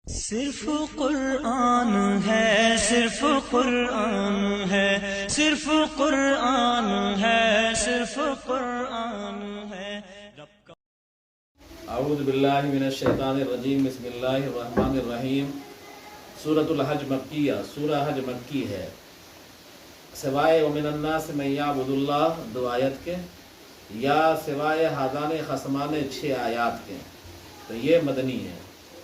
صرف قرآن ہے، صرف قرآن ہے، صرف قرآن ہے، صرف قرآن ہے۔ اعوذ باللہ من الشیطان الرجیم، بسم اللہ الرحمن الرحیم۔ سورۃ الحج مکیہ، سورہ حج مکی ہے، سوائے ومن الناس من یعبد اللہ 2 آیت کے، یا سوائے ہادان خصمان 6 آیات کے، تو یہ مدنی ہے۔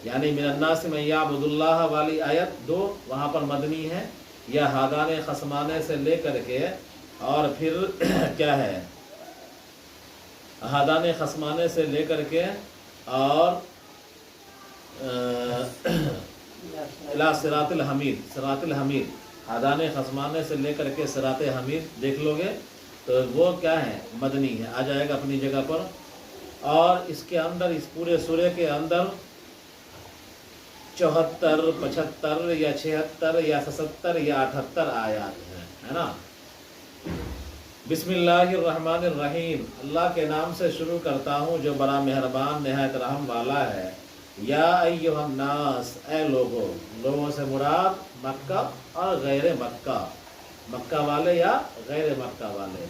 یعنی من الناس من یعبد اللہ والی آیت 2 وہاں پر مدنی ہے، یا ہادان خصمانے سے لے کر کے اور پھر کیا ہے، ہادان خصمانے سے لے کر کے اور الی صراط الحمید، صراط الحمید، ہادان خصمانے سے لے کر کے صراط حمید دیکھ لو گے تو وہ کیا ہے، مدنی ہے، آ جائے گا اپنی جگہ پر۔ اور اس کے اندر، اس پورے سورے کے اندر 74 75 یا 76 یا 77 یا 78 آیات ہیں، ہے نا۔ بسم اللہ الرحمن الرحیم، اللہ کے نام سے شروع کرتا ہوں جو بڑا مہربان نہایت رحم والا ہے۔ یا ایھا الناس، اے لوگوں، لوگوں سے مراد مکہ اور غیر مکہ، مکہ والے یا غیر مکہ والے۔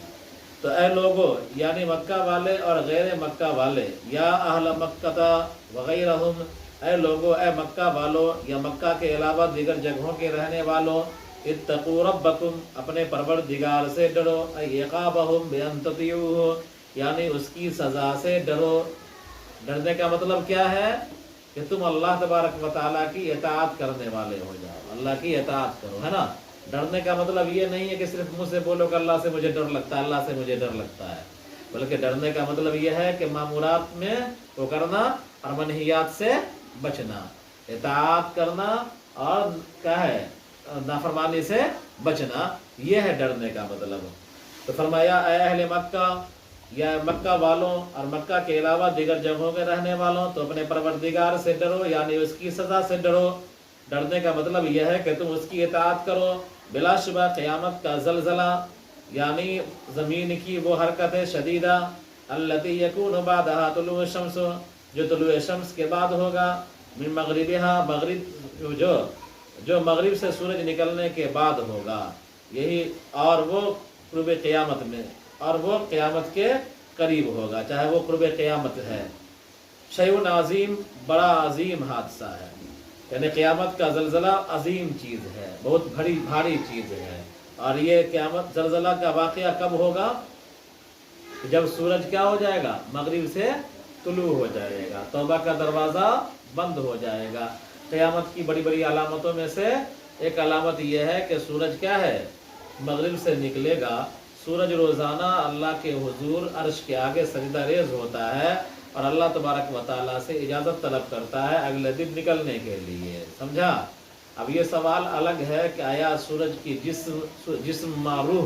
تو اے لوگوں یعنی مکہ والے اور غیر مکہ والے، یا اہل مکہ وغیرہم، اے لوگو، اے مکہ والو یا مکہ کے علاوہ دیگر جگہوں کے رہنے والوں، اتقوا ربکم، اپنے پروردگار سے ڈرو، ای عقابہم بان تطیعوہ، یعنی اس کی سزا سے ڈرو۔ ڈرنے کا مطلب کیا ہے کہ تم اللہ تبارک و تعالیٰ کی اطاعت کرنے والے ہو جاؤ، اللہ کی اطاعت کرو، ہے نا۔ ڈرنے کا مطلب یہ نہیں ہے کہ صرف منہ سے بولو کہ اللہ سے مجھے ڈر لگتا ہے، اللہ سے مجھے ڈر لگتا ہے، بلکہ ڈرنے کا مطلب یہ ہے کہ مامورات میں وہ کرنا اور منہیات سے بچنا، اطاعت کرنا اور کیا ہے، نافرمانی سے بچنا، یہ ہے ڈرنے کا مطلب۔ تو فرمایا اے اہل مکہ، یا مکہ والوں اور مکہ کے علاوہ دیگر جگہوں میں رہنے والوں، تو اپنے پروردگار سے ڈرو، یعنی اس کی سزا سے ڈرو۔ ڈرنے کا مطلب یہ ہے کہ تم اس کی اطاعت کرو۔ بلا شبہ قیامت کا زلزلہ، یعنی زمین کی وہ حرکت شدیدہ، التی یکون بعدہا طلوع الشمس، جو طلوع شمس کے بعد ہوگا، من مغربہا، مغرب جو مغرب سے سورج نکلنے کے بعد ہوگا، یہی، اور وہ قرب قیامت میں، اور وہ قیامت کے قریب ہوگا، چاہے وہ قرب قیامت ہے۔ شیء عظیم، بڑا عظیم حادثہ ہے، یعنی قیامت کا زلزلہ عظیم چیز ہے، بہت بھاری چیز ہے۔ اور یہ قیامت زلزلہ کا واقعہ کب ہوگا؟ جب سورج کیا ہو جائے گا، مغرب سے طلوع ہو جائے گا، توبہ کا دروازہ بند ہو جائے گا۔ قیامت کی بڑی بڑی علامتوں میں سے ایک علامت یہ ہے کہ سورج کیا ہے، مغرب سے نکلے گا۔ سورج روزانہ اللہ کے حضور عرش کے آگے سجدہ ریز ہوتا ہے اور اللہ تبارک و تعالیٰ سے اجازت طلب کرتا ہے اگلے دن نکلنے کے لیے، سمجھا۔ اب یہ سوال الگ ہے کہ آیا سورج کی جسم روح،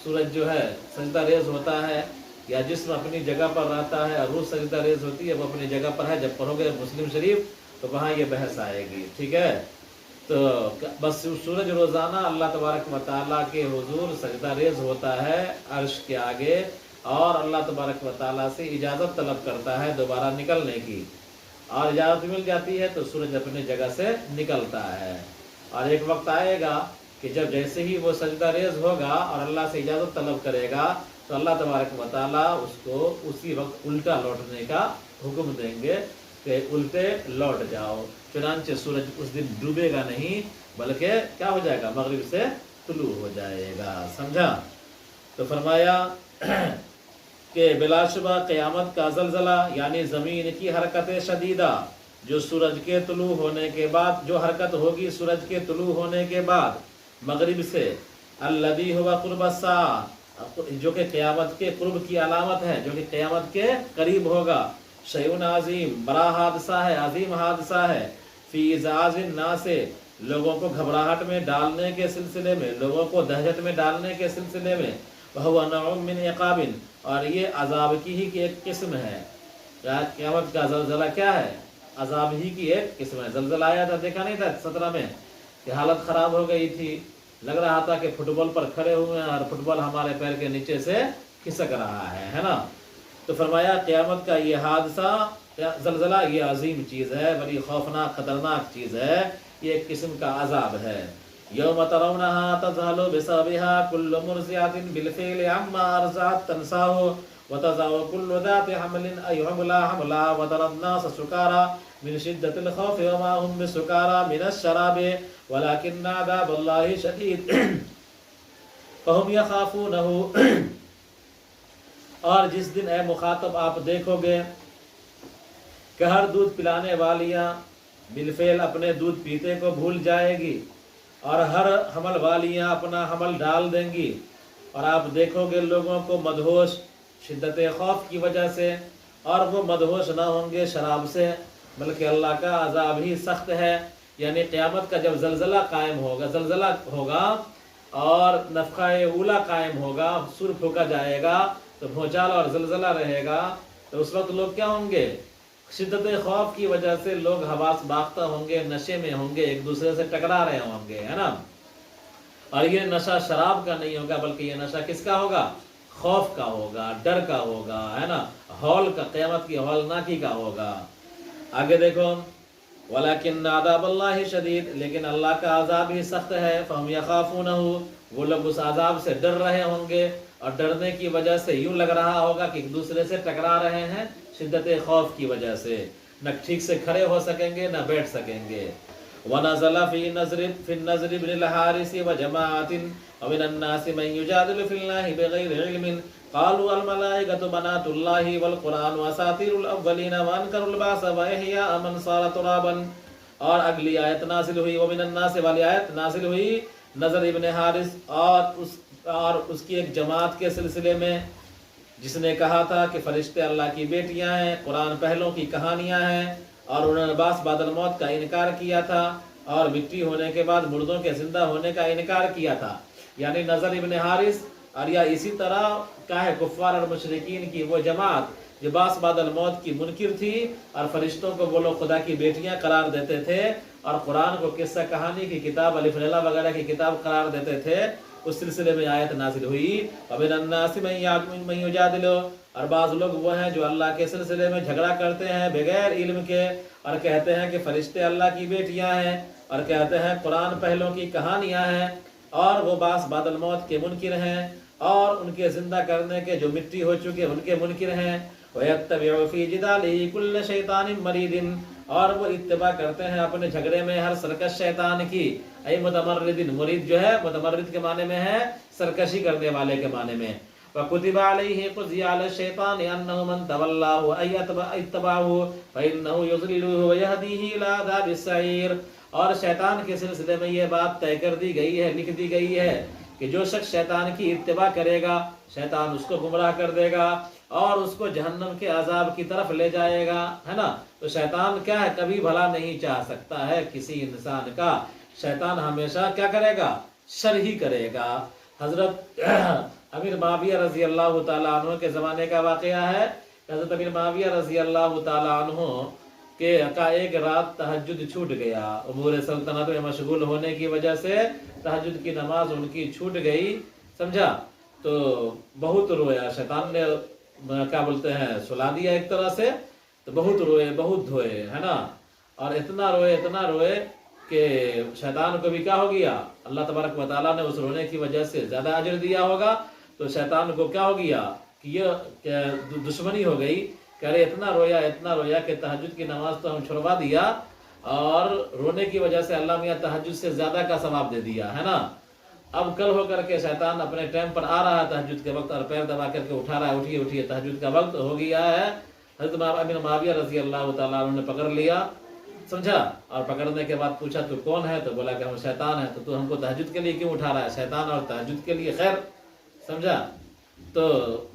سورج جو ہے سجدہ ریز ہوتا ہے، یا جسم اپنی جگہ پر رہتا ہے اور روح سجدہ ریز ہوتی ہے، وہ اپنی جگہ پر ہے۔ جب پڑھو گے مسلم شریف تو وہاں یہ بحث آئے گی، ٹھیک ہے۔ تو بس سورج روزانہ اللہ تبارک و تعالیٰ کے حضور سجدہ ریز ہوتا ہے عرش کے آگے، اور اللہ تبارک و تعالیٰ سے اجازت طلب کرتا ہے دوبارہ نکلنے کی، اور اجازت مل جاتی ہے تو سورج اپنی جگہ سے نکلتا ہے۔ اور ایک وقت آئے گا کہ جب جیسے ہی وہ سجدہ ریز ہوگا اور اللہ سے اجازت طلب کرے گا تو اللہ تبارک و تعالیٰ اس کو اسی وقت الٹا لوٹنے کا حکم دیں گے کہ الٹے لوٹ جاؤ۔ چنانچہ سورج اس دن ڈوبے گا نہیں، بلکہ کیا ہو جائے گا، مغرب سے طلوع ہو جائے گا، سمجھا۔ تو فرمایا کہ بلا شبہ قیامت کا زلزلہ، یعنی زمین کی حرکت شدیدہ، جو سورج کے طلوع ہونے کے بعد، جو حرکت ہوگی سورج کے طلوع ہونے کے بعد مغرب سے، الذی ہوا قرب الساعہ، جو کہ قیامت کے قرب کی علامت ہے، جو کہ قیامت کے قریب ہوگا۔ شیء عظیم، بڑا حادثہ ہے، عظیم حادثہ ہے۔ فی اعجاز الناس، لوگوں کو گھبراہٹ میں ڈالنے کے سلسلے میں، لوگوں کو دہشت میں ڈالنے کے سلسلے میں، وہو نوع من عقاب، اور یہ عذاب کی ہی کی ایک قسم ہے۔ قیامت کا زلزلہ کیا ہے، عذاب ہی کی ایک قسم ہے۔ زلزلہ آیا تھا، دیکھا نہیں تھا 17 میں کہ حالت خراب ہو گئی تھی، لگ رہا تھا کہ فٹ بال پر کھڑے ہوئے ہیں اور فٹ بال ہمارے پیر کے نیچے سے کھسک رہا ہے نا۔ تو فرمایا قیامت کا یہ حادثہ زلزلہ یہ عظیم چیز ہے، بڑی خوفناک خطرناک چیز ہے، یہ ایک قسم کا عذاب ہے۔ یوم ترونہا تذہل بسببہا کل مرضعۃ بالفعل عما ارضعت تنساہ وتضع كل ذات حمل أي حملها وترى الناس سكارى من شدة الخوف وما هم بسكارى من الشراب ولكن عذاب الله شديد فهم يخافونه۔ اور جس دن اے مخاطب آپ دیکھو گے کہ ہر دودھ پلانے والیاں بالفعل اپنے دودھ پیتے کو بھول جائے گی، اور ہر حمل والیاں اپنا حمل ڈال دیں گی، اور آپ دیکھو گے لوگوں کو مدہوش شدت خوف کی وجہ سے، اور وہ مدہوش نہ ہوں گے شراب سے، بلکہ اللہ کا عذاب ہی سخت ہے۔ یعنی قیامت کا جب زلزلہ قائم ہوگا، زلزلہ ہوگا اور نفخہ اولا قائم ہوگا، سور پھونکا جائے گا تو بھونچال اور زلزلہ رہے گا، تو اس وقت لوگ کیا ہوں گے؟ شدت خوف کی وجہ سے لوگ حواس باختہ ہوں گے، نشے میں ہوں گے، ایک دوسرے سے ٹکرا رہے ہوں گے، ہے نا۔ اور یہ نشہ شراب کا نہیں ہوگا، بلکہ یہ نشہ کس کا ہوگا؟ خوف کا ہوگا، ڈر کا ہوگا، ہے نا، ہول کا، قیامت کی ہولناکی کا ہوگا۔ آگے دیکھو، وَلَكِنَّ عَذَابَ اللَّهِ شَدِيدٌ، لیکن اللہ کا عذاب ہی سخت ہے۔ فَهُمْ يَخَافُونَهُ، وہ لوگ اس عذاب سے ڈر رہے ہوں گے، اور ڈرنے کی وجہ سے یوں لگ رہا ہوگا کہ ایک دوسرے سے ٹکرا رہے ہیں، شدت خوف کی وجہ سے نہ ٹھیک سے کھڑے ہو سکیں گے نہ بیٹھ سکیں گے۔ وَنَزَلَ فِي النَّضْرِ بْنِ الْحَارِثِ وَجَمَاعَةٍ وَمِنَ النَّاسِ مَن يُجَادِلُ فِي اللَّهِ بِغَيْرِ عِلْمٍ قَالُوا الْمَلَائِكَةُ بَنَاتُ اللَّهِ وَالْقُرْآنُ أَسَاطِيرُ الْأَوَّلِينَ وَأَنكَرُوا الْبَعْثَ وَإِحْيَاءَ مَنْ صَارَ تُرَابًا۔ اور اگلی آیت نازل ہوئی، وَمِنَ النَّاسِ والی آیت نازل ہوئی نضر ابن حارث اور اس کی ایک جماعت کے سلسلے میں، جس نے کہا تھا کہ فرشتے اللہ کی بیٹیاں ہیں، قرآن پہلوں کی کہانیاں ہیں، اور انہوں نے بعث بعد الموت کا انکار کیا تھا، اور مٹی ہونے کے بعد مردوں کے زندہ ہونے کا انکار کیا تھا۔ یعنی نضر ابن حارث اور یا اسی طرح کا ہے کفار اور مشرکین کی وہ جماعت جو بعث بعد الموت کی منکر تھی، اور فرشتوں کو وہ لوگ خدا کی بیٹیاں قرار دیتے تھے، اور قرآن کو قصہ کہانی کی کتاب، الف لیلہ وغیرہ کی کتاب قرار دیتے تھے۔ اس سلسلے میں آیت نازل ہوئی، وَمِنَ النَّاسِ مَن يُجَادِلُ، اور بعض لوگ وہ ہیں جو اللہ کے سلسلے میں جھگڑا کرتے ہیں بغیر علم کے، اور کہتے ہیں کہ فرشتے اللہ کی بیٹیاں ہیں، اور کہتے ہیں قرآن پہلوں کی کہانیاں ہیں، اور وہ بعث بعد الموت کے منکر ہیں، اور ان کے زندہ کرنے کے جو مٹی ہو چکے ان کے منکر ہیں۔ وَيَتَّبِعُ فِي جِدَالِهِ كُلَّ شَيْطَانٍ مَرِيدٍ، اور وہ اتباع کرتے ہیں اپنے جھگڑے میں ہر سرکش شیطان کی۔ اے متمردن، مرید جو ہے متمرد کے معنی میں ہے سرکشی کرنے والے کے معنی میں۔ وَكُتِبَ عَلَيْهِ قُضِيَ عَلَى الشَّيْطَانِ أَنَّهُ مَن تَوَلَّاهُ أَن يَتَّبَعَهُ فَإِنَّهُ يُضْلِلُهُ وَيَهْدِيهِ إِلَى عَذَابِ السَّعِيرِ، اور شیطان کے سلسلے میں یہ بات طے کر دی گئی ہے، لکھ دی گئی ہے کہ جو شخص شیطان کی اتباع کرے گا، شیطان اس کو گمراہ کر دے گا اور اس کو جہنم کے عذاب کی طرف لے جائے گا، ہے نا۔ تو شیطان کیا ہے؟ کبھی بھلا نہیں چاہ سکتا ہے کسی انسان کا، شیطان ہمیشہ کیا کرے گا؟ شر ہی کرے گا۔ حضرت امیر معاویہ رضی اللہ تعالیٰ عنہ کے زمانے کا واقعہ ہے، حضرت امیر معاویہ رضی اللہ تعالیٰ عنہ کا ایک رات تہجد چھوٹ گیا، امور سلطنت میں مشغول ہونے کی وجہ سے تہجد کی نماز ان کی چھوٹ گئی، سمجھا؟ تو بہت رویا، شیطان نے کیا بولتے ہیں سلا دیا ایک طرح سے، تو بہت روئے، بہت دھوئے، ہے نا، اور اتنا روئے کہ شیطان کو بھی کیا ہو گیا، اللہ تبارک و تعالیٰ نے اس رونے کی وجہ سے زیادہ اجر دیا ہوگا، تو شیطان کو کیا ہو گیا کہ یہ دشمنی ہو گئی کہ ارے اتنا رویا کہ تہجد کی نماز تو ہم چھڑوا دیا، اور رونے کی وجہ سے اللہ میاں تہجد سے زیادہ کا ثواب دے دیا، ہے نا۔ اب کل ہو کر کے شیطان اپنے ٹائم پر آ رہا ہے تہجد کے وقت، اور پیر دبا کر کے اٹھا رہا ہے، اٹھیے تہجد کا وقت ہو گیا ہے۔ حضرت امیر معاویہ رضی اللہ تعالیٰ عنہ نے پکڑ لیا، سمجھا، اور پکڑنے کے بعد پوچھا تو کون ہے؟ تو بولا کہ ہم شیطان ہیں۔ تو ہم کو تہجد کے لیے کیوں اٹھا رہا ہے؟ شیطان اور تہجد کے لیے خیر، سمجھا، تو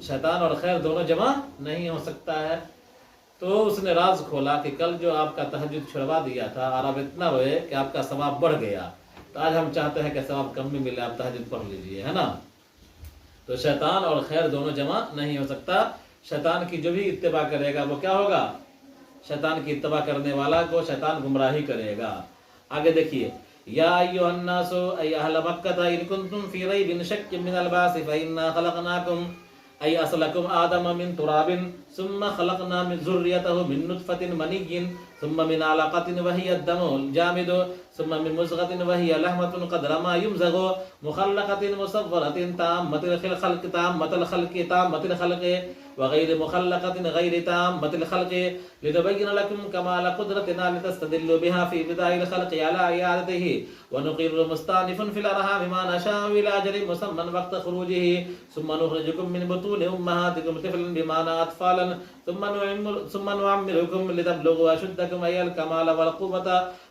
شیطان اور خیر دونوں جمع نہیں ہو سکتا ہے۔ تو اس نے راز کھولا کہ کل جو آپ کا تہجد چھڑوا دیا تھا اور آپ اتنا روئے کہ آپ کا ثواب بڑھ گیا، تو آج ہم چاہتے ہیں کہ ثواب کم بھی ملے، آپ تہجد پڑھ لیجئے، ہے نا۔ تو شیطان اور خیر دونوں جمع نہیں ہو سکتا۔ شیطان کی جو بھی اتباع کرے گا وہ کیا ہوگا؟ شیطان کی اتباع کرنے والا کو شیطان گمراہی کرے گا۔ آگے دیکھیے، یا ایھا الناس ای اہل مکہ ان کنتم فی ریب شک من البعث فإنا خلقناکم ای اصلکم آدم من تراب ثم خلقنا من ذریته من نطفة منی ثم من علقة وهي الدم الجامد ثم من مزغة وهي لحمة قدر ما يمزغ مخلقة مصورة تامة الخلق وغير مخلقة غير تامة الخلق لنبين لكم كمال قدرتنا لتستدلوا بها في ابتداء الخلق على عيادته ونقر مستانف في الأرحام ما نشاء إلى أجل مسمى وقت خروجه ثم نخرجكم من بطون أمهاتكم طفلا بمعنى أطفالا ثم نعمركم لتبلغوا أشدكم أي الكمال والقوة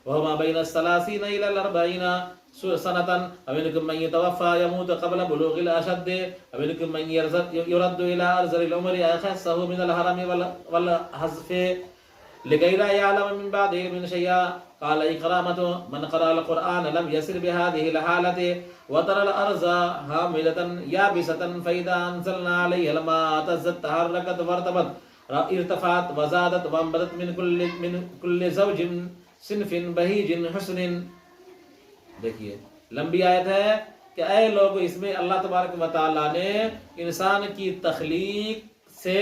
وهما بين 30 إلى 40 سنة أمنكم من يتوفى يموت قبل بلوغ الأشد أمنكم من يرد إلى أرذل العمر أخصه من الهرم والحذف لكي لا يعلم من بعد علم شيئا قال إكرامة من قرأ القرآن لم يسر بهذه الحالة وترى الأرض هامدة يابسة فإذا أنزلنا عليها الماء اهتزت تحركت وارتفعت ارتفعت وزادت وانبتت من كل زوج صنف بهيج حسن. دیکھیے لمبی آیت ہے کہ اے لوگ، اس میں اللہ تبارک و تعالیٰ نے انسان کی تخلیق سے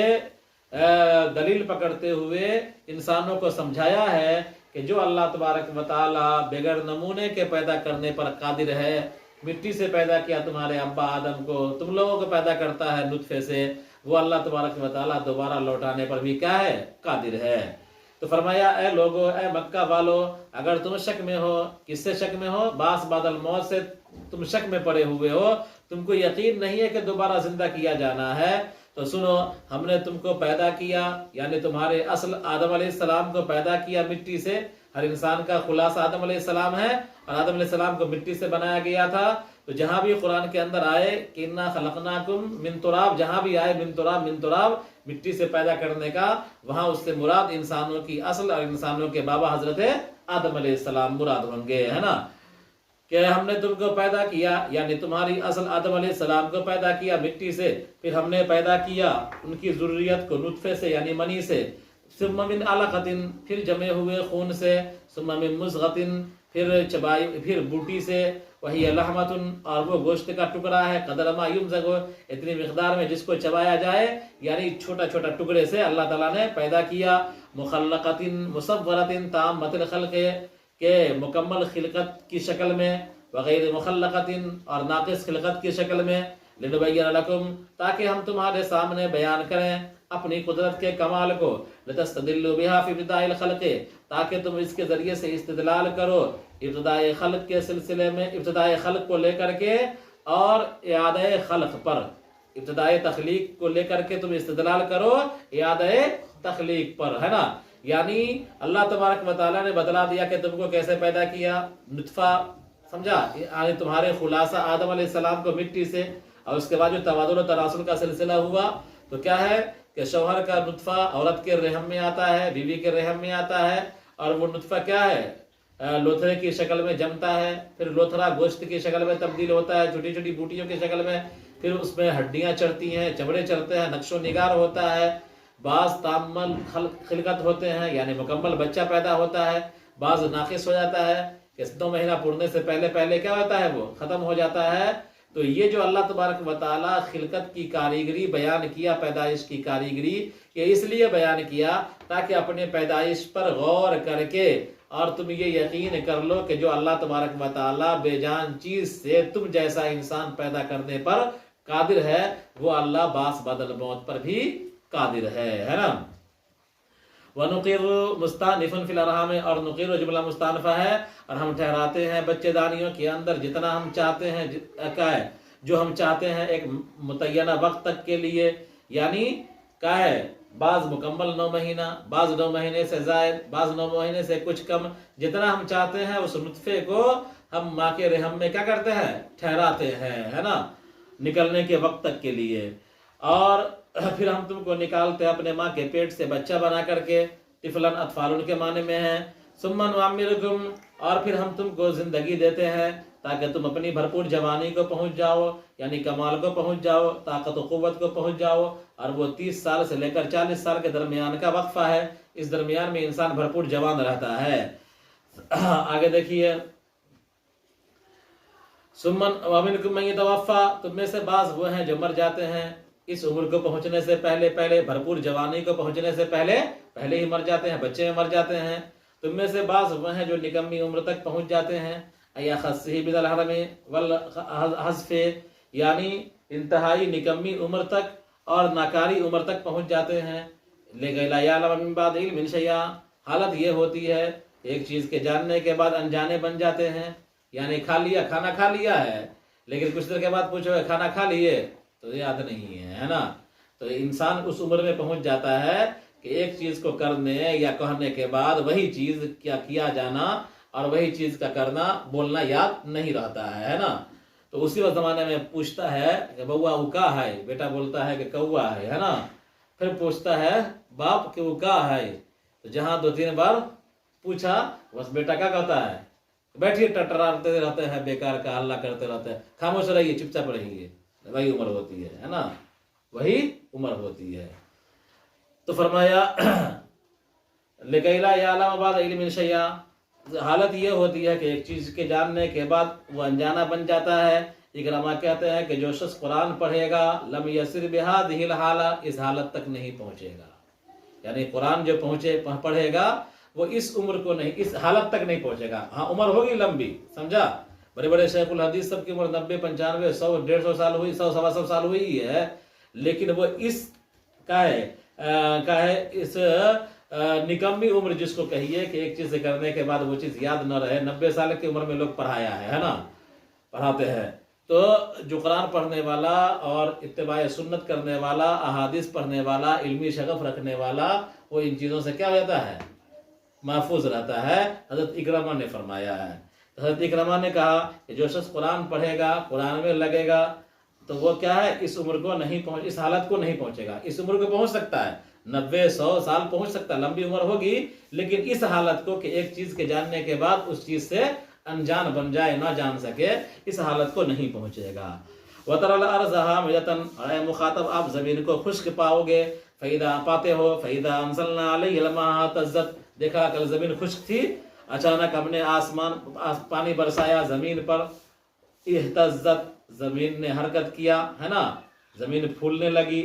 دلیل پکڑتے ہوئے انسانوں کو سمجھایا ہے کہ جو اللہ تبارک و تعالیٰ بغیر نمونے کے پیدا کرنے پر قادر ہے، مٹی سے پیدا کیا تمہارے ابا آدم کو، تم لوگوں کو پیدا کرتا ہے نطفے سے، وہ اللہ تبارک و تعالیٰ دوبارہ لوٹانے پر بھی کیا ہے؟ قادر ہے. تو فرمایا اے لوگو، اے مکہ والو، اگر تم شک میں ہو، کس سے شک میں ہو؟ باس بعد الموت سے تم شک میں پڑے ہوئے ہو، تم کو یقین نہیں ہے کہ دوبارہ زندہ کیا جانا ہے، تو سنو، ہم نے تم کو پیدا کیا، یعنی تمہارے اصل آدم علیہ السلام کو پیدا کیا مٹی سے. ہر انسان کا خلاصہ آدم علیہ السلام ہے، اور آدم علیہ السلام کو مٹی سے بنایا گیا تھا. تو جہاں بھی قرآن کے اندر آئے کہ انا خلقناکم من تراب، جہاں بھی آئے من تراب مٹی سے پیدا کرنے کا، وہاں اس سے مراد انسانوں کی اصل اور انسانوں کے بابا حضرت آدم علیہ السلام مراد ہوں گے، ہے نا. کہ ہم نے تم کو پیدا کیا، یعنی تمہاری اصل آدم علیہ السلام کو پیدا کیا مٹی سے، پھر ہم نے پیدا کیا ان کی ذریت کو نطفے سے یعنی منی سے، ثم من علقۃ، پھر جمے ہوئے خون سے، ثم من مضغۃ، پھر بوٹی سے، وہی لحمۃ، اور وہ گوشت کا ٹکڑا ہے، قدر ما یمزغ، اتنی مقدار میں جس کو چبایا جائے، یعنی چھوٹا چھوٹا ٹکڑے سے اللہ تعالیٰ نے پیدا کیا. مخلقۃ مصورۃ تامۃ الخلق، کہ مکمل خلقت کی شکل میں، وغیر مخلقۃ، اور ناقص خلقت کی شکل میں، لنبین لکم، تاکہ ہم تمہارے سامنے بیان کریں اپنی قدرت کے کمال کو، لتستدلوا بها فی ابتداء الخلق، تاکہ تم اس کے ذریعے سے استدلال کرو ابتداء خلق کے سلسلے میں، ابتداء خلق کو لے کر کے اور اعادہ خلق پر، ابتداء تخلیق کو لے کر کے تم استدلال کرو اعادہ تخلیق پر، ہے نا. یعنی اللہ تبارک و تعالیٰ نے بتلا دیا کہ تم کو کیسے پیدا کیا، نطفہ، سمجھا، یعنی تمہارے خلاصہ آدم علیہ السلام کو مٹی سے، اور اس کے بعد جو تبادل و تناسل کا سلسلہ ہوا تو کیا ہے کہ شوہر کا نطفہ عورت کے رحم میں آتا ہے، بیوی کے رحم میں آتا ہے، اور وہ نطفہ کیا ہے، لوتھرے کی شکل میں جمتا ہے، پھر لوتھرا گوشت کی شکل میں تبدیل ہوتا ہے، چھوٹی چھوٹی بوٹیوں کی شکل میں، پھر اس میں ہڈیاں چڑھتی ہیں، چمڑے چڑھتے ہیں، نقش و نگار ہوتا ہے، بعض تامل خلقت ہوتے ہیں یعنی مکمل بچہ پیدا ہوتا ہے، بعض ناقص ہو جاتا ہے کہ 9 مہینہ پورنے سے پہلے کیا ہوتا ہے، وہ ختم ہو جاتا ہے. تو یہ جو اللہ تبارک و تعالیٰ خلقت کی کاریگری بیان کیا، پیدائش کی کاریگری، یہ اس لیے بیان کیا تاکہ اپنے پیدائش پر غور کر کے اور تم یہ یقین کر لو کہ جو اللہ تبارک و تعالیٰ بے جان چیز سے تم جیسا انسان پیدا کرنے پر قادر ہے، وہ اللہ باس بعد الموت پر بھی قادر ہے نا. وَنُقِرُّ مُسْتَأْنِفٌ فِي الْأَرْحَامِ، اور نقیر جملہ مستانفہ ہے، اور ہم ٹھہراتے ہیں بچے دانیوں کے اندر جتنا ہم چاہتے ہیں، کیا ہے جو ہم چاہتے ہیں ایک متعینہ وقت تک کے لیے، یعنی کیا ہے بعض مکمل 9 مہینہ، بعض 9 مہینے سے زائد، بعض 9 مہینے سے کچھ کم، جتنا ہم چاہتے ہیں اس نطفے کو ہم ماں کے رحم میں کیا کرتے ہیں، ٹھہراتے ہیں، ہے نا، نکلنے کے وقت تک کے لیے. اور پھر ہم تم کو نکالتے اپنے ماں کے پیٹ سے بچہ بنا کر کے، طفلاً اطفال کے معنی میں ہے. ثم نعمرکم، اور پھر ہم تم کو زندگی دیتے ہیں تاکہ تم اپنی بھرپور جوانی کو پہنچ جاؤ، یعنی کمال کو پہنچ جاؤ، طاقت و قوت کو پہنچ جاؤ. اور وہ 30 سال سے لے کر 40 سال کے درمیان کا وقفہ ہے، اس درمیان میں انسان بھرپور جوان رہتا ہے. آگے دیکھیے، ثم ومنکم من یتوفی، تم میں سے بعض وہ ہیں جو مر جاتے ہیں، اس عمر کو پہنچنے سے پہلے پہلے، بھرپور جوانی کو پہنچنے سے پہلے پہلے ہی مر جاتے ہیں، بچے میں مر جاتے ہیں۔ تم میں سے بعض وہ ہیں جو نکمی عمر تک پہنچ جاتے ہیں، یا خصی بدل حرم والحذف، یعنی انتہائی نکمی عمر تک اور ناکاری عمر تک پہنچ جاتے ہیں۔ لیکن لا یعلم من بعد علم شیئا، حالت یہ ہوتی ہے ایک چیز کے جاننے کے بعد انجانے بن جاتے ہیں، یعنی کھانا کھا لیا ہے لیکن کچھ دیر کے بعد پوچھو کھانا کھا لیے تو یاد نہیں ہے نا۔ تو انسان اس عمر میں پہنچ جاتا ہے کہ ایک چیز کو کرنے یا کہنے کے بعد وہی چیز کیا جانا اور وہی چیز کا کرنا بولنا یاد نہیں رہتا ہے نا۔ تو اسی وقت زمانے میں پوچھتا ہے کہ بوا وہ کا ہے، بیٹا بولتا ہے کہ کوا ہے نا، پھر پوچھتا ہے باپ کہ وہ کا ہے، تو جہاں 2-3 بار پوچھا بس بیٹا کیا کہتا ہے، بیٹھیے ٹٹراتے رہتے ہیں، بیکار کا ہلہ کرتے رہتے ہیں، خاموش رہیے، چپ چاپ رہیے، وہی عمر ہوتی ہے نا، وہی عمر ہوتی ہے۔ تو فرمایا لِكَيْ لَا يَعْلَمَ بَعْدَ عِلْمٍ شَيْئًا، حالت یہ ہوتی ہے کہ ایک چیز کے جاننے کے بعد وہ انجانا بن جاتا ہے۔ اکرامہ کہتے ہیں کہ جو شخص قرآن پڑھے گا لم یسر بہذہ الحالہ، اس حالت تک نہیں پہنچے گا، یعنی قرآن جو پڑھے گا وہ اس عمر کو نہیں، اس حالت تک نہیں پہنچے گا۔ ہاں عمر ہوگی لمبی، سمجھا، بڑے بڑے شیخ الحدیث سب کی عمر 90 95 100 150 سال ہوئی، 100 سوا 100 سال ہوئی ہے، لیکن وہ اس کا ہے اس نکمی عمر جس کو کہیے کہ ایک چیز کرنے کے بعد وہ چیز یاد نہ رہے۔ 90 سال کی عمر میں لوگ پڑھایا ہے نا، پڑھاتے ہیں۔ تو جو قرآن پڑھنے والا اور اتباع سنت کرنے والا، احادیث پڑھنے والا، علمی شغف رکھنے والا، وہ ان چیزوں سے کیا ہوتا ہے، محفوظ رہتا ہے۔ حضرت اکرامہ نے فرمایا ہے، حضرت اکرامہ نے کہا کہ جو شخص قرآن پڑھے گا، قرآن میں لگے گا، تو وہ کیا ہے، اس عمر کو نہیں اس حالت کو نہیں پہنچے گا۔ اس عمر کو پہنچ سکتا ہے، 90 100 سال پہنچ سکتا ہے، لمبی عمر ہوگی، لیکن اس حالت کو کہ ایک چیز کے جاننے کے بعد اس چیز سے انجان بن جائے، نہ جان سکے، اس حالت کو نہیں پہنچے گا۔ وَتَرَى الْأَرْضَ هَامِدَةً، اے مخاطب آپ زمین کو خشک پاؤ گے، فَإِذَا پاتے ہو، فَإِذَا أَنزَلْنَا عَلَيْهِ الْمَاءَ اهْتَزَّتْ، دیکھا کل زمین خشک تھی، اچانک ہم نے پانی برسایا زمین پر، اہتزت، زمین نے حرکت کیا ہے نا، زمین پھولنے لگی،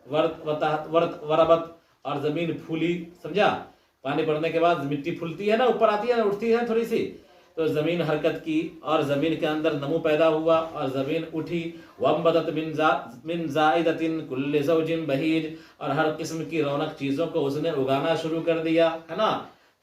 وربت، اور زمین پھولی، سمجھا، پانی پڑنے کے بعد مٹی پھولتی ہے نا، اوپر آتی ہے نا، اٹھتی ہے تھوڑی سی، تو زمین حرکت کی اور زمین کے اندر نمو پیدا ہوا اور زمین اٹھی، وَأَنبَتَتْ مِن زَائِدَةٍ كُلِّ زَوْجٍ بَهِيجٍ، اور ہر قسم کی رونق چیزوں کو اس نے اگانا شروع کر دیا ہے نا۔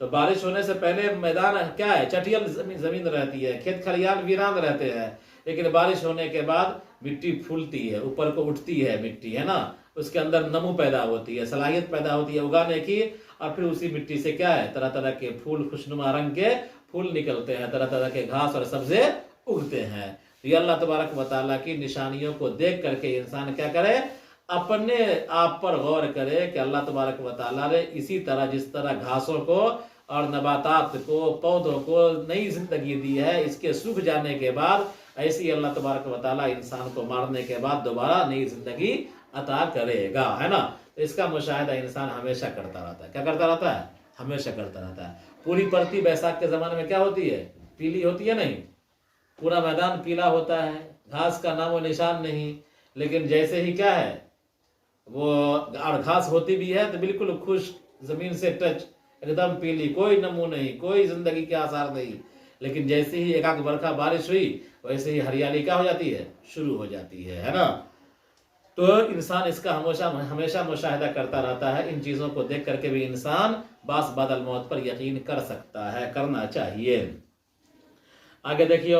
تو بارش ہونے سے پہلے میدان کیا ہے، چٹیل زمین رہتی ہے، کھیت کھلیان ویران رہتے ہیں، لیکن بارش ہونے کے بعد مٹی پھولتی ہے، اوپر کو اٹھتی ہے مٹی ہے نا، اس کے اندر نمو پیدا ہوتی ہے، صلاحیت پیدا ہوتی ہے اگانے کی، اور پھر اسی مٹی سے کیا ہے، طرح طرح کے پھول، خوشنما رنگ کے پھول نکلتے ہیں، طرح طرح کے گھاس اور سبزے اگتے ہیں۔ تو یہ اللہ تبارک و تعالیٰ کی نشانیوں کو دیکھ کر کے انسان کیا کرے، اپنے آپ پر غور کرے کہ اللہ تبارک و تعالیٰ نے اسی طرح جس طرح گھاسوں کو اور نباتات کو، پودوں کو نئی زندگی دی ہے، اس کے سوکھ جانے کے بعد ایسی اللہ تبارک و تعالیٰ انسان کو مارنے کے بعد دوبارہ نئی زندگی عطا کرے گا، ہے نا۔ تو اس کا مشاہدہ انسان ہمیشہ کرتا رہتا ہے، کیا کرتا رہتا ہے، ہمیشہ کرتا رہتا ہے۔ پوری پرتی بیساکھ کے زمانے میں کیا ہوتی ہے، پیلی ہوتی ہے نہیں، پورا میدان پیلا ہوتا ہے، گھاس کا نام و نشان نہیں، لیکن جیسے ہی کیا ہے وہ، اور گھاس ہوتی بھی ہے تو بالکل خشک، زمین سے ٹچ، ایک دم پیلی، کوئی نمو نہیں، کوئی زندگی کے آثار نہیں، لیکن جیسے ہی ایک آدھ برکھا بارش ہوئی ویسے ہی ہریالی کیا ہو جاتی ہے، شروع ہو جاتی ہے نا۔ تو انسان اس کا ہمیشہ مشاہدہ کرتا رہتا ہے۔ ان چیزوں کو دیکھ کر کے بھی انسان باس بعد الموت پر یقین کر سکتا ہے، کرنا چاہیے۔ آگے دیکھیے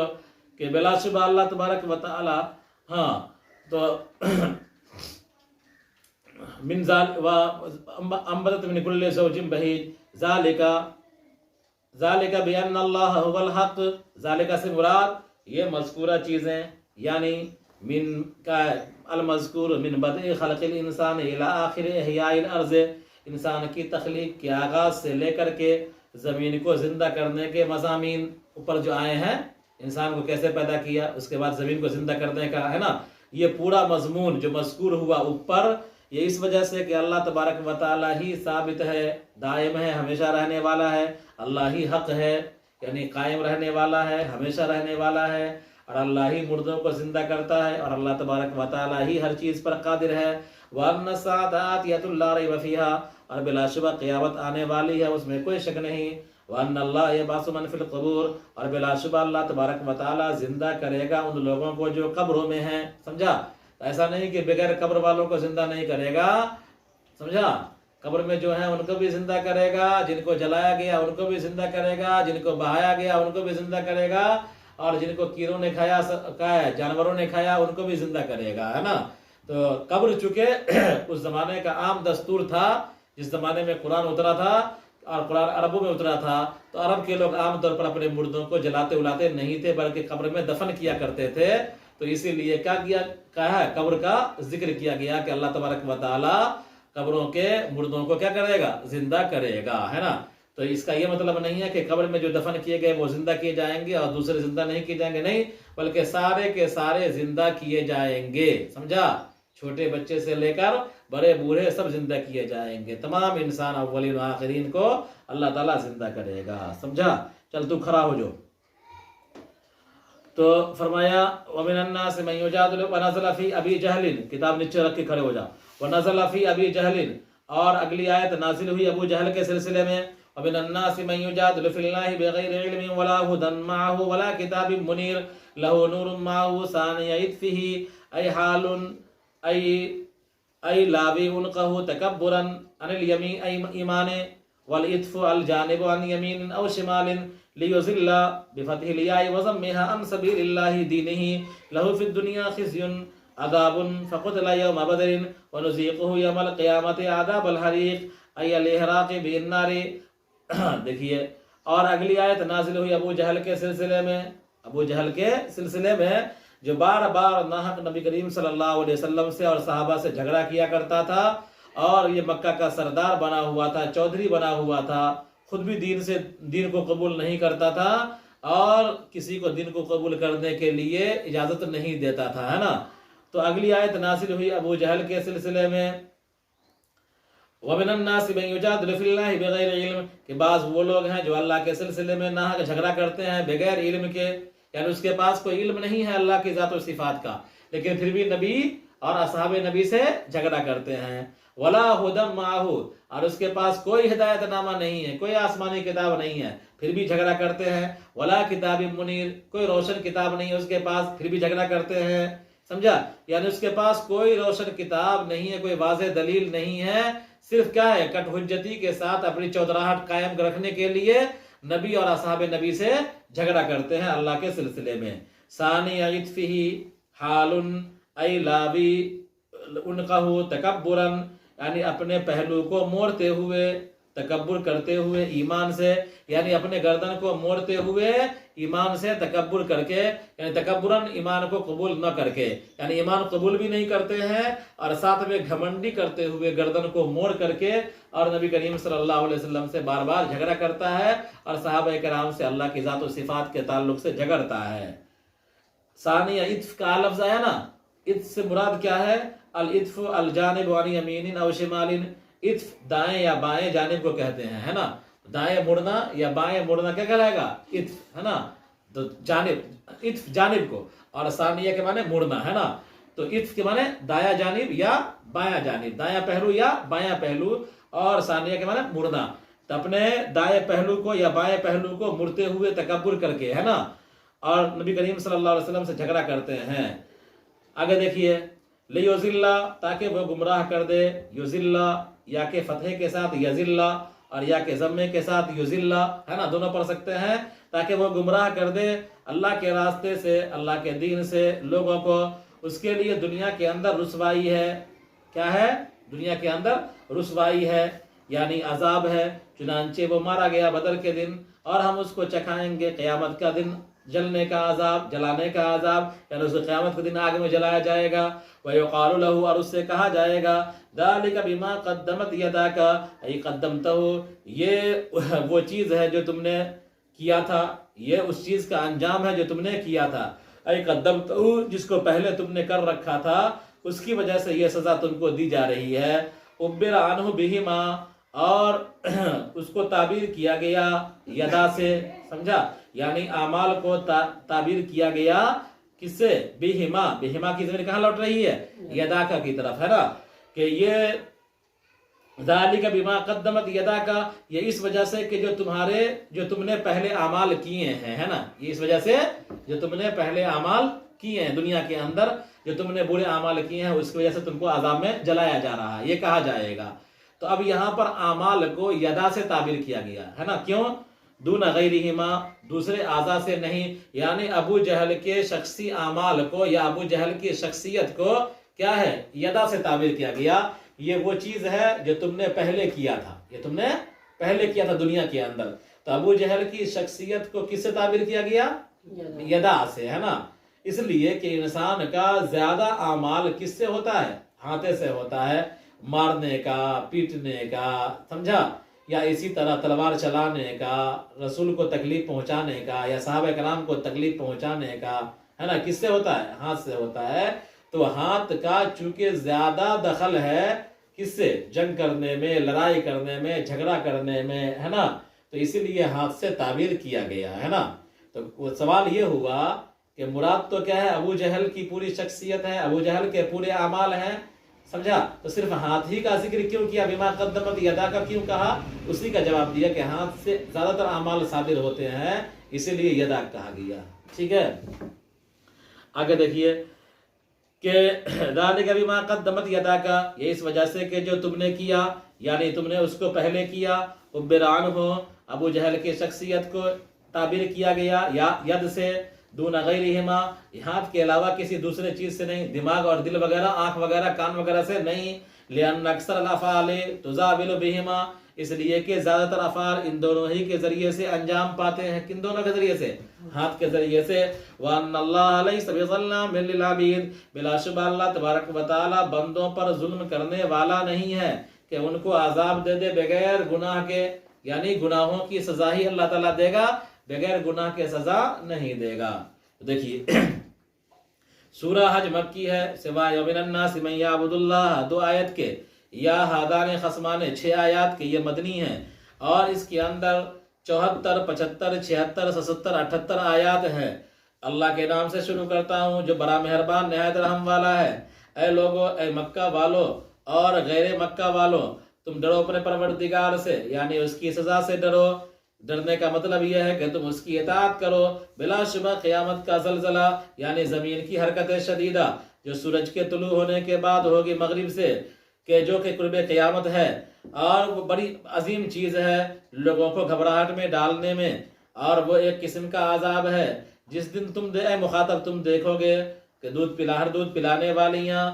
کہ بلا شبہ اللہ تبارک و تعالی، ہاں تو من انبتت من کل زوج بہیج، ذالک بان اللہ هو الحق، ذالک سے مراد یہ مذکورہ چیزیں، یعنی من کا المذکور من بدء خلق الانسان الى آخر احیاء الارض، انسان کی تخلیق کے آغاز سے لے کر کے زمین کو زندہ کرنے کے مضامین اوپر جو آئے ہیں، انسان کو کیسے پیدا کیا، اس کے بعد زمین کو زندہ کرنے کا، ہے نا، یہ پورا مضمون جو مذکور ہوا اوپر، یہ اس وجہ سے کہ اللہ تبارک و تعالیٰ ہی ثابت ہے، دائم ہے، ہمیشہ رہنے والا ہے، اللہ ہی حق ہے، یعنی قائم رہنے والا ہے، ہمیشہ رہنے والا ہے، اور اللہ ہی مردوں کو زندہ کرتا ہے، اور اللہ تبارک و تعالی ہی ہر چیز پر قادر ہے۔ وَأَنَّ السَّاعَةَ آتِيَةٌ لَا رَيْبَ فِيهَا، اور بلا شبہ قیامت آنے والی ہے، اس میں کوئی شک نہیں۔ وَأَنَّ اللَّهَ يَبْعَثُ مَن فِي الْقُبُورِ، اور بلا شبہ اللہ تبارک و تعالی زندہ کرے گا ان لوگوں کو جو قبروں میں ہیں، سمجھا؟ ایسا نہیں کہ بغیر قبر والوں کو زندہ نہیں کرے گا، سمجھا؟ قبر میں جو ہیں ان کو بھی زندہ کرے گا، جن کو جلایا گیا ان کو بھی زندہ کرے گا، جن کو بہایا گیا ان کو بھی زندہ کرے گا، اور جن کو کیڑوں نے کھایا، جانوروں نے کھایا، ان کو بھی زندہ کرے گا، ہے نا؟ تو قبر چکے اس زمانے کا عام دستور تھا، جس زمانے میں قرآن اترا تھا اور قرآن عربوں میں اترا تھا، تو عرب کے لوگ عام طور پر اپنے مردوں کو جلاتے الاتے نہیں تھے، بلکہ قبر میں دفن کیا کرتے تھے۔ تو اسی لیے کہا ہے قبر کا ذکر کیا گیا کہ اللہ تبارک و تعالی قبروں کے مردوں کو کیا کرے گا؟ زندہ کرے گا، ہے نا؟ تو اس کا یہ مطلب نہیں ہے کہ قبر میں جو دفن کیے گئے وہ زندہ کیے جائیں گے اور دوسرے زندہ نہیں کیے جائیں گے، نہیں، بلکہ سارے کے سارے زندہ کیے جائیں گے، سمجھا؟ چھوٹے بچے سے لے کر بڑے بوڑھے سب زندہ کیے جائیں گے، تمام انسان اولین و آخرین کو اللہ تعالیٰ زندہ کرے گا، سمجھا؟ چل تو کھڑا ہو جو۔ تو فرمایا وَمِنَ النَّاسِ مَن يُجَادِلُ وَنَزَلَ فِي أَبِي جَهْلٍ، کتاب نیچے رکھ کے کھڑے ہو جا، وَنَزَلَ فِي أَبِي جَهْلٍ، اور اگلی آیت نازل ہوئی ابو جہل کے سلسلے میں، وَمِنَ النَّاسِ مَن يُجَادِلُ فِي اللَّهِ بِغَيْرِ عِلْمٍ وَلَا هُدًى مَّعَهُ وَلَا كِتَابٍ مُّنِيرٍ لَهُ نُورٌ مَّعَهُ ثَانِيَ عِطْفِهِ أَيْ حَالٌ أي لاوي عنقه تكبرا عن اليمين أي إيمان، والإطف الجانب عن يمين أو شمال ليذل بفتح الياء وضمها عن سبيل الله دينه، له في الدنيا خزي عذاب فقتل يوم بدر ونذيقه يوم القيامة عذاب الحريق أي الإحراق بالنار۔ دیکھیے، اور اگلی آیت نازل ہوئی ابو جہل کے سلسلے میں، جو بار بار ناحق نبی کریم صلی اللہ علیہ وسلم سے اور صحابہ سے جھگڑا کیا کرتا تھا، اور یہ مکہ کا سردار بنا ہوا تھا، چودھری بنا ہوا تھا، خود بھی دین کو قبول نہیں کرتا تھا اور کسی کو دین کو قبول کرنے کے لیے اجازت نہیں دیتا تھا، ہے نا؟ تو اگلی آیت نازل ہوئی ابو جہل کے سلسلے میں، وَمِنَ النَّاسِ مَن يُجَادِلُ فِي اللَّهِ بِغَيْرِ عِلْمٍ، کہ بعض وہ لوگ ہیں جو اللہ کے سلسلے میں ناحق جھگڑا کرتے ہیں بغیر علم کے، یعنی اس کے پاس کوئی علم نہیں ہے اللہ کی ذات و صفات کا، لیکن پھر بھی نبی اور اصحاب نبی سے جھگڑا کرتے ہیں۔ وَلَا هُدًى مَّعَهُ، اور اس کے پاس کوئی ہدایت نامہ نہیں ہے، کوئی آسمانی کتاب نہیں ہے، پھر بھی جھگڑا کرتے ہیں۔ وَلَا كِتَابٍ مُّنِيرٍ، کوئی روشن کتاب نہیں ہے اس کے پاس، پھر بھی جھگڑا کرتے ہیں، سمجھا؟ یعنی اس کے پاس کوئی روشن کتاب نہیں ہے، کوئی واضح دلیل نہیں ہے، صرف کیا ہے؟ کٹ حجتی کے ساتھ اپنی چودراہٹ قائم رکھنے کے لیے نبی اور اصحاب نبی سے جھگڑا کرتے ہیں اللہ کے سلسلے میں۔ ثانی عطفہ حال ای لاوی عنقہ تکبرا، یعنی اپنے پہلو کو موڑتے ہوئے، تکبر کرتے ہوئے ایمان سے، یعنی اپنے گردن کو موڑتے ہوئے ایمان سے تکبر کر کے، یعنی تکبراً ایمان کو قبول نہ کر کے، یعنی ایمان قبول بھی نہیں کرتے ہیں اور ساتھ میں گھمنڈی کرتے ہوئے گردن کو موڑ کر کے، اور نبی کریم صلی اللہ علیہ وسلم سے بار بار جھگڑا کرتا ہے اور صحابہ کرام سے اللہ کی ذات و صفات کے تعلق سے جھگڑتا ہے۔ ثانی عطف کا لفظ آیا نا، عطف سے مراد کیا ہے؟ العطف الجانب عن یمین او شمال، عطف دائیں یا بائیں جانب کو کہتے ہیں، ہے نا؟ دائیں مڑنا یا بائیں مڑنا کیا کہلائے گا؟ عطف، ہے نا؟ تو جانب، عطف جانب کو، اور ثانیہ کے معنی مڑنا، ہے نا؟ تو عطف کے معنی دایاں جانب یا بایاں جانب، دایاں پہلو یا بایاں پہلو، اور ثانیہ کے معنی مڑنا، تو اپنے دائیں پہلو کو یا بائیں پہلو کو مڑتے ہوئے تکبر کر کے، ہے نا؟ اور نبی کریم صلی اللہ علیہ وسلم سے جھگڑا کرتے ہیں۔ آگے دیکھیے، لیذل، تاکہ وہ گمراہ کر دے، یذل یا کہ فتح کے ساتھ یذل اور یا کہ ضمے کے ساتھ یذل، ہے نا؟ دونوں پڑھ سکتے ہیں، تاکہ وہ گمراہ کر دے اللہ کے راستے سے، اللہ کے دین سے لوگوں کو۔ اس کے لیے دنیا کے اندر رسوائی ہے، کیا ہے؟ دنیا کے اندر رسوائی ہے، یعنی عذاب ہے، چنانچہ وہ مارا گیا بدر کے دن، اور ہم اس کو چکھائیں گے قیامت کا دن جلنے کا عذاب، جلانے کا عذاب، یعنی اسے قیامت کے دن آگ میں جلایا جائے گا۔ وَيُقَالُ لَهُ، اور اس سے کہا جائے گا، ذَلِكَ بِمَا قَدَّمَتْ يَدَاكَ أَيْ قَدَّمْتَهُ، یہ وہ چیز ہے جو تم نے کیا تھا، یہ اس چیز کا انجام ہے جو تم نے کیا تھا، أَيْ قَدَّمْتَهُ، جس کو پہلے تم نے کر رکھا تھا، اس کی وجہ سے یہ سزا تم کو دی جا رہی ہے۔ عُبِّرَ عَنْهُ بِهِمَا، اور اس کو تعبیر کیا گیا یدا سے، سمجھا؟ یعنی اعمال کو تعبیر کیا گیا کس سے؟ بہما، بہما کی ضمیر کہاں لوٹ رہی ہے؟ یداکا کی طرف، ہے نا، کہ یہ ذالک بما قدمت یداکا، یہ اس وجہ سے کہ جو تم نے پہلے اعمال کیے ہیں، ہے نا، یہ اس وجہ سے جو تم نے پہلے اعمال کیے ہیں دنیا کے اندر، جو تم نے برے اعمال کیے ہیں اس کی وجہ سے تم کو عذاب میں جلایا جا رہا ہے، یہ کہا جائے گا۔ تو اب یہاں پر اعمال کو یدا سے تعبیر کیا گیا ہے نا، کیوں؟ دون غیرہما، دوسرے اعضاء سے نہیں، یعنی ابو جہل کے شخصی اعمال کو یا ابو جہل کی شخصیت کو کیا ہے؟ یدا سے تعبیر کیا گیا۔ یہ وہ چیز ہے جو تم نے پہلے کیا تھا، یہ تم نے پہلے کیا تھا دنیا کے اندر۔ تو ابو جہل کی شخصیت کو کس سے تعبیر کیا گیا؟ یدا سے، ہے نا، اس لیے کہ انسان کا زیادہ اعمال کس سے ہوتا ہے؟ ہاتھے سے ہوتا ہے، مارنے کا، پیٹنے کا، سمجھا، یا اسی طرح تلوار چلانے کا، رسول کو تکلیف پہنچانے کا، یا صحابہ کرام کو تکلیف پہنچانے کا، ہے نا، کس سے ہوتا ہے؟ ہاتھ سے ہوتا ہے۔ تو ہاتھ کا چونکہ زیادہ دخل ہے کس سے؟ جنگ کرنے میں، لڑائی کرنے میں، جھگڑا کرنے میں، ہے نا، تو اسی لیے ہاتھ سے تعبیر کیا گیا ہے نا۔ تو سوال یہ ہوا کہ مراد تو کیا ہے؟ ابو جہل کی پوری شخصیت ہے، ابو جہل کے پورے اعمال ہیں، سمجھا؟ تو صرف ہاتھ ہی کا ذکر کیوں کیا؟ بما قدمت یدا کا کیوں کہا؟ اسی کا جواب دیا کہ ہاتھ سے زیادہ تر اعمال صادر ہوتے ہیں، اسی لیے یدا کہا گیا، ٹھیک ہے۔ آگے دیکھیے کہ ذالک بما قدمت یداک، یہ اس وجہ سے کہ جو تم نے کیا، یعنی تم نے اس کو پہلے کیا، عبران ہو، ابو جہل کی شخصیت کو تعبیر کیا گیا یا ید سے، دون غیرہما، ہاتھ کے علاوہ کسی دوسرے چیز سے نہیں، دماغ اور دل وغیرہ، آنکھ وغیرہ، کان وغیرہ سے نہیں، لأن اکثر الافعال تزاول بہما، اس لیے کہ زیادہ تر افعال ان دونوں ہی کے ذریعے سے انجام پاتے ہیں۔ کن دونوں کے ذریعے سے؟ ہاتھ کے ذریعے سے۔ وَأَنَّ اللَّهَ لَيْسَ بِظَلَّامٍ لِّلْعَبِيدِ، بلا شبہ اللہ تبارک و تعالی بندوں پر ظلم کرنے والا نہیں ہے کہ ان کو عذاب دے دے بغیر گناہ کے، یعنی گناہوں کی سزا ہی اللہ تعالیٰ دے گا، بغیر گناہ کے سزا نہیں دے گا۔ دیکھیے سورہ حج مکی ہے، سوائے وَمِنَ النَّاسِ مَن يَعْبُدُ اللَّهَ، 2 آیت کے، یا ہادان خصمان 6 آیات کے، یہ مدنی ہیں، اور اس کے اندر 74 75 76 77 78 آیات ہیں۔ اللہ کے نام سے شروع کرتا ہوں جو بڑا مہربان نہایت رحم والا ہے۔ اے لوگو، اے مکہ والو اور غیر مکہ والو، تم ڈرو اپنے پروردگار سے، یعنی اس کی سزا سے ڈرو۔ ڈرنے کا مطلب یہ ہے کہ تم اس کی اطاعت کرو۔ بلا شبہ قیامت کا زلزلہ، یعنی زمین کی حرکت شدیدہ جو سورج کے طلوع ہونے کے بعد ہوگی مغرب سے، کہ جو کہ قرب قیامت ہے، اور وہ بڑی عظیم چیز ہے لوگوں کو گھبراہٹ میں ڈالنے میں، اور وہ ایک قسم کا عذاب ہے جس دن اے مخاطب تم دیکھو گے کہ ہر دودھ پلانے والیاں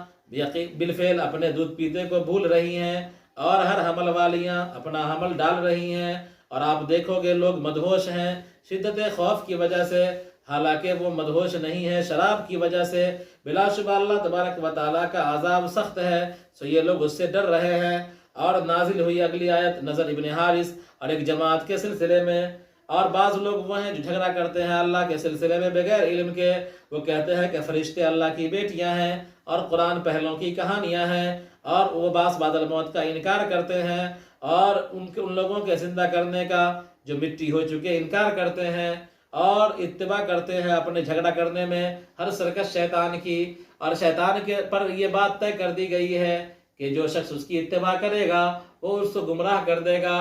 بالفعل اپنے دودھ پیتے کو بھول رہی ہیں، اور ہر حمل والیاں اپنا حمل ڈال رہی ہیں، اور آپ دیکھو گے لوگ مدہوش ہیں شدت خوف کی وجہ سے، حالانکہ وہ مدہوش نہیں ہے، شراب کی وجہ سے۔ بلا شبہ اللہ تبارک و تعالیٰ کا عذاب سخت ہے، سو یہ لوگ اس سے ڈر رہے ہیں۔ اور نازل ہوئی اگلی آیت نضر ابن حارث اور ایک جماعت کے سلسلے میں، اور بعض لوگ وہ ہیں جو جھگڑا کرتے ہیں اللہ کے سلسلے میں بغیر علم کے، وہ کہتے ہیں کہ فرشتے اللہ کی بیٹیاں ہیں اور قرآن پہلوں کی کہانیاں ہیں، اور وہ باس بعد الموت کا انکار کرتے ہیں، اور ان لوگوں کے زندہ کرنے کا جو مٹی ہو چکے انکار کرتے ہیں، اور اتباع کرتے ہیں اپنے جھگڑا کرنے میں ہر سرکش شیطان کی، اور شیطان کے پر یہ بات طے کر دی گئی ہے کہ جو شخص اس کی اتباع کرے گا وہ اس کو گمراہ کر دے گا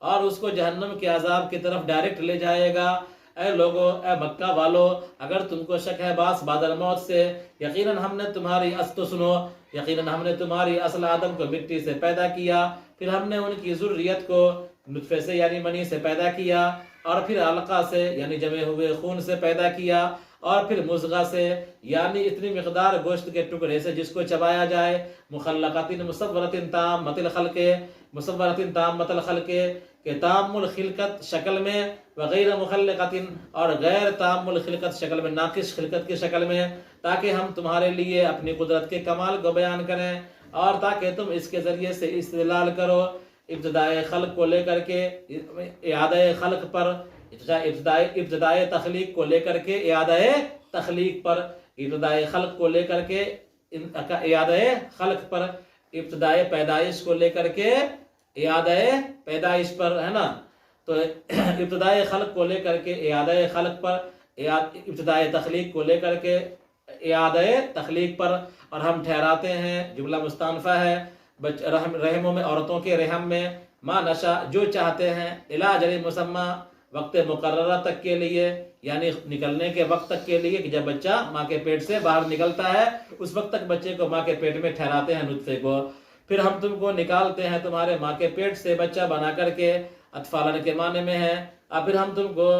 اور اس کو جہنم کے عذاب کی طرف ڈائریکٹ لے جائے گا۔ اے لوگو، اے مکہ والو، اگر تم کو شک ہے باس بعد الموت سے، یقیناً ہم نے تمہاری یقیناً ہم نے تمہاری اصل آدم کو مٹی سے پیدا کیا، پھر ہم نے ان کی ذریت کو نطفے سے یعنی منی سے پیدا کیا، اور پھر علقہ سے یعنی جمے ہوئے خون سے پیدا کیا، اور پھر مضغہ سے یعنی اتنی مقدار گوشت کے ٹکڑے سے جس کو چبایا جائے، مخلقۃ مصورۃ تامۃ الخلق، مصورۃ تامۃ الخلق کہ تام الخلقت شکل میں، وغیر مخلقۃ اور غیر تام الخلقت شکل میں، ناقص خلقت کی شکل میں، تاکہ ہم تمہارے لیے اپنی قدرت کے کمال کو بیان کریں، اور تاکہ تم اس کے ذریعے سے استدلال کرو ابتدائے خلق کو لے کر کے اعادہ خلق پر، ابتدائے تخلیق کو لے کر کے اعادہ تخلیق پر، ابتدائے خلق کو لے کر کے اعادہ خلق پر، ابتدائے پیدائش کو لے کر کے اعادہ پیدائش پر، ہے نا۔ تو ابتدائے خلق کو لے کر کے اعادہ خلق پر، ابتدائے تخلیق کو لے کر کے اعادہ تخلیق پر، اور ہم ٹھہراتے ہیں، جملہ مستانفہ ہے، رحموں میں، عورتوں کے رحم میں، ما نشا جو چاہتے ہیں، الی اجل مسمی وقت مقررہ تک کے لیے، یعنی نکلنے کے وقت تک کے لیے، کہ جب بچہ ماں کے پیٹ سے باہر نکلتا ہے اس وقت تک بچے کو ماں کے پیٹ میں ٹھہراتے ہیں نطفے کو، پھر ہم تم کو نکالتے ہیں تمہارے ماں کے پیٹ سے بچہ بنا کر کے، اطفالن کے معنی میں ہے، اور پھر ہم تم کو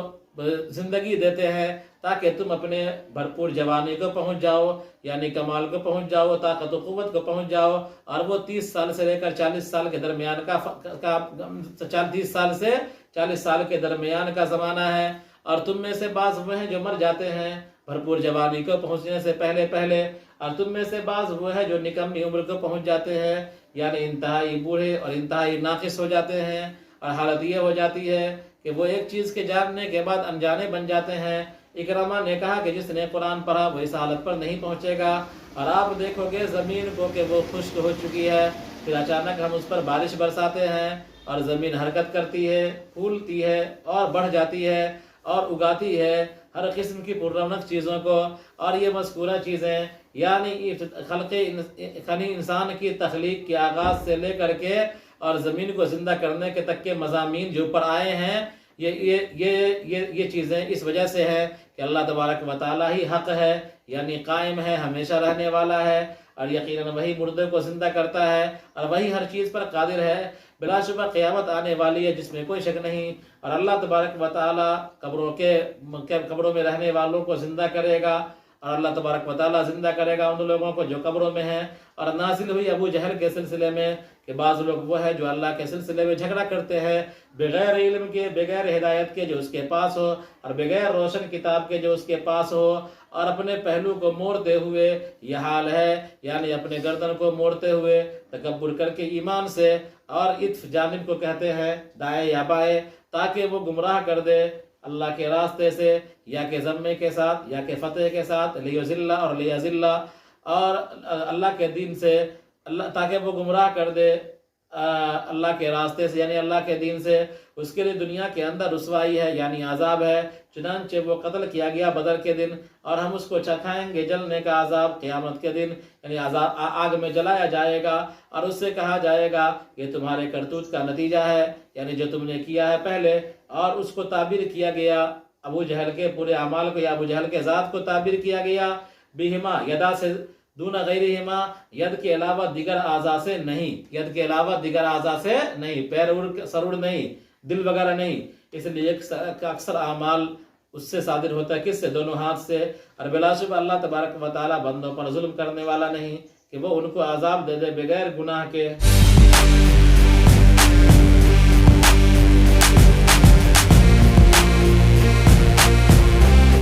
زندگی دیتے ہیں تاکہ تم اپنے بھرپور جوانی کو پہنچ جاؤ، یعنی کمال کو پہنچ جاؤ، طاقت و قوت کو پہنچ جاؤ، اور وہ 30 سال سے لے کر 40 سال کے درمیان کا 30 سال سے 40 سال کے درمیان کا زمانہ ہے، اور تم میں سے بعض وہ ہیں جو مر جاتے ہیں بھرپور جوانی کو پہنچنے سے پہلے، اور تم میں سے بعض وہ ہے جو نکمی عمر کو پہنچ جاتے ہیں، یعنی انتہائی بوڑھے اور انتہائی ناقص ہو جاتے ہیں، اور حالت یہ ہو جاتی ہے کہ وہ ایک چیز کے جاننے کے بعد انجانے بن جاتے ہیں۔ اکرامہ نے کہا کہ جس نے قرآن پڑھا وہ اس حالت پر نہیں پہنچے گا، اور آپ دیکھو گے زمین کو کہ وہ خشک ہو چکی ہے، پھر اچانک ہم اس پر بارش برساتے ہیں اور زمین حرکت کرتی ہے، پھولتی ہے اور بڑھ جاتی ہے اور اگاتی ہے ہر قسم کی پررونق چیزوں کو، اور یہ مذکورہ چیزیں یعنی خنی انسان کی تخلیق کے آغاز سے لے کر کے اور زمین کو زندہ کرنے کے تک کے مضامین جو اوپر آئے ہیں، یہ چیزیں اس وجہ سے ہے کہ اللہ تبارک و تعالیٰ ہی حق ہے، یعنی قائم ہے، ہمیشہ رہنے والا ہے، اور یقیناً وہی مردے کو زندہ کرتا ہے، اور وہی ہر چیز پر قادر ہے۔ بلا شبہ قیامت آنے والی ہے جس میں کوئی شک نہیں، اور اللہ تبارک و تعالیٰ قبروں میں رہنے والوں کو زندہ کرے گا، اور اللہ تبارک و تعالیٰ زندہ کرے گا ان لوگوں کو جو قبروں میں ہیں۔ اور نازل ہوئی ابو جہل کے سلسلے میں کہ بعض لوگ وہ ہے جو اللہ کے سلسلے میں جھگڑا کرتے ہیں بغیر علم کے، بغیر ہدایت کے جو اس کے پاس ہو، اور بغیر روشن کتاب کے جو اس کے پاس ہو، اور اپنے پہلو کو موڑتے ہوئے، یہ حال ہے، یعنی اپنے گردن کو موڑتے ہوئے تکبر کر کے ایمان سے، اور اطف جانب کو کہتے ہیں دائیں یا بائیں، تاکہ وہ گمراہ کر دے اللہ کے راستے سے، یا کہ ذمے کے ساتھ یا کہ فتح کے ساتھ، لیذل اور لیذل، اور اللہ کے دین سے، تاکہ وہ گمراہ کر دے اللہ کے راستے سے، یعنی اللہ کے دین سے، اس کے لیے دنیا کے اندر رسوائی ہے، یعنی عذاب ہے۔ چنانچہ وہ قتل کیا گیا بدر کے دن، اور ہم اس کو چکھائیں گے جلنے کا عذاب قیامت کے دن، یعنی عذاب آگ میں جلایا جائے گا، اور اس سے کہا جائے گا یہ تمہارے کرتوت کا نتیجہ ہے، یعنی جو تم نے کیا ہے پہلے، اور اس کو تعبیر کیا گیا ابو جہل کے پورے اعمال کو، یا ابو جہل کے ذات کو تعبیر کیا گیا بہما یدا سے دون غیرہما، ید کے علاوہ دیگر اعضاء سے نہیں، ید کے علاوہ دیگر اعضاء سے نہیں، پیر سرڑ نہیں، دل وغیرہ نہیں، اس لیے اکثر اعمال اس سے صادر ہوتا ہے، کس سے؟ دونوں ہاتھ سے۔ اور بلا شبہ اللہ تبارک و تعالیٰ بندوں پر ظلم کرنے والا نہیں کہ وہ ان کو عذاب دے دے بغیر گناہ کے۔